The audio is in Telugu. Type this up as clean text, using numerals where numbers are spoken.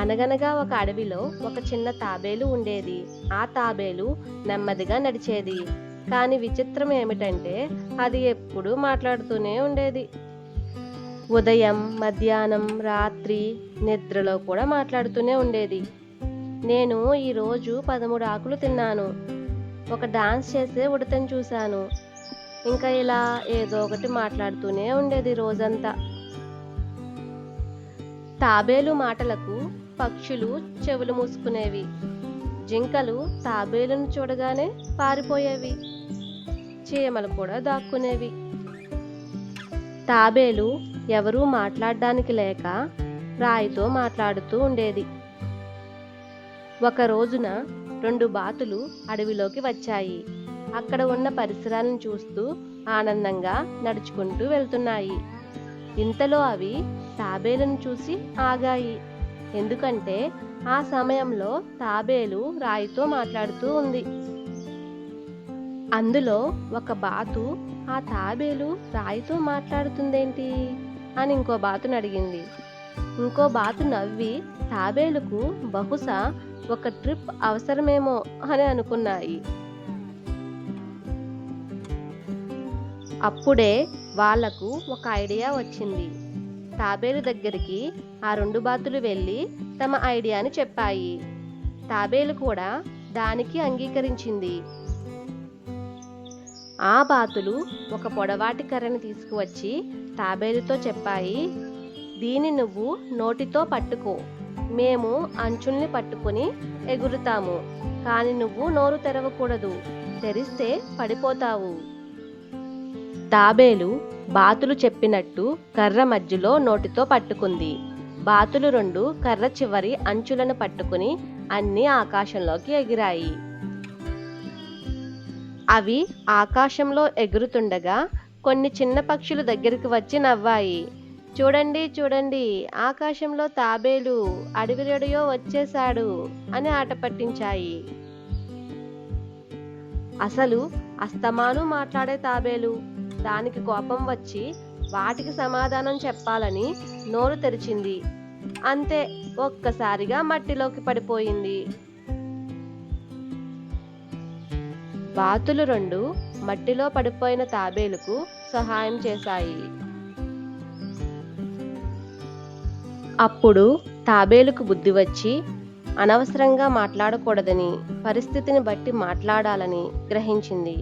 అనగనగా ఒక అడవిలో ఒక చిన్న తాబేలు ఉండేది. ఆ తాబేలు నెమ్మదిగా నడిచేది. కానీ విచిత్రం ఏమిటంటే అది ఎప్పుడూ మాట్లాడుతూనే ఉండేది. ఉదయం, మధ్యాహ్నం, రాత్రి, నిద్రలో కూడా మాట్లాడుతూనే ఉండేది. నేను ఈరోజు 13 ఆకులు తిన్నాను. ఒక డాన్స్ చేసే ఉడతను చూశాను. ఇంకా ఇలా ఏదో ఒకటి మాట్లాడుతూనే ఉండేది రోజంతా. తాబేలు మాటలకు పక్షులు చెవులు మూసుకునేవి. జింకలు తాబేలును చూడగానే పారిపోయేవి. చీమలు కూడా దాక్కునేవి. తాబేలు ఎవరూ మాట్లాడడానికి లేక రాయితో మాట్లాడుతూ ఉండేది. ఒక రోజున 2 బాతులు అడవిలోకి వచ్చాయి. అక్కడ ఉన్న పరిసరాలను చూస్తూ ఆనందంగా నడుచుకుంటూ వెళ్తున్నాయి. ఇంతలో అవి తాబేలును చూసి ఆగాయి. ఎందుకంటే ఆ సమయంలో తాబేలు రాయితో మాట్లాడుతూ ఉంది. అందులో ఒక బాతు ఆ తాబేలు రాయితో మాట్లాడుతుందేంటి అని ఇంకో బాతును అడిగింది. ఇంకో బాతు నవ్వి తాబేలుకు బహుశా ఒక ట్రిప్ అవసరమేమో అని అనుకున్నాయి. అప్పుడే వాళ్లకు ఒక ఐడియా వచ్చింది. తాబేలు దగ్గరికి ఆ 2 బాతులు వెళ్ళి తమ ఐడియాని చెప్పాయి. తాబేలు కూడా దానికి అంగీకరించింది. ఆ బాతులు ఒక పొడవాటి కర్రని తీసుకువచ్చి తాబేలుతో చెప్పాయి, దీన్ని నువ్వు నోటితో పట్టుకో, మేము అంచుల్ని పట్టుకుని ఎగురుతాము, కానీ నువ్వు నోరు తెరవకూడదు, తెరిస్తే పడిపోతావు. తాబేలు బాతులు చెప్పినట్టు కర్ర మధ్యలో నోటితో పట్టుకుంది. బాతులు 2 కర్ర చివరి అంచులను పట్టుకుని అన్నీ ఆకాశంలోకి ఎగిరాయి. అవి ఆకాశంలో ఎగురుతుండగా కొన్ని చిన్న పక్షులు దగ్గరికి వచ్చి నవ్వాయి. చూడండి చూడండి, ఆకాశంలో తాబేలు అడవి రేడియో వచ్చేశాడు అని ఆట పట్టించాయి. అసలు అస్తమాను మాట్లాడే తాబేలు. దానికి కోపం వచ్చి వాటికి సమాధానం చెప్పాలని నోరు తెరిచింది. అంతే, ఒక్కసారిగా మట్టిలోకి పడిపోయింది. బాతులు 2 మట్టిలో పడిపోయిన తాబేలుకు సహాయం చేశాయి. అప్పుడు తాబేలుకు బుద్ధి వచ్చి అనవసరంగా మాట్లాడకూడదని, పరిస్థితిని బట్టి మాట్లాడాలని గ్రహించింది.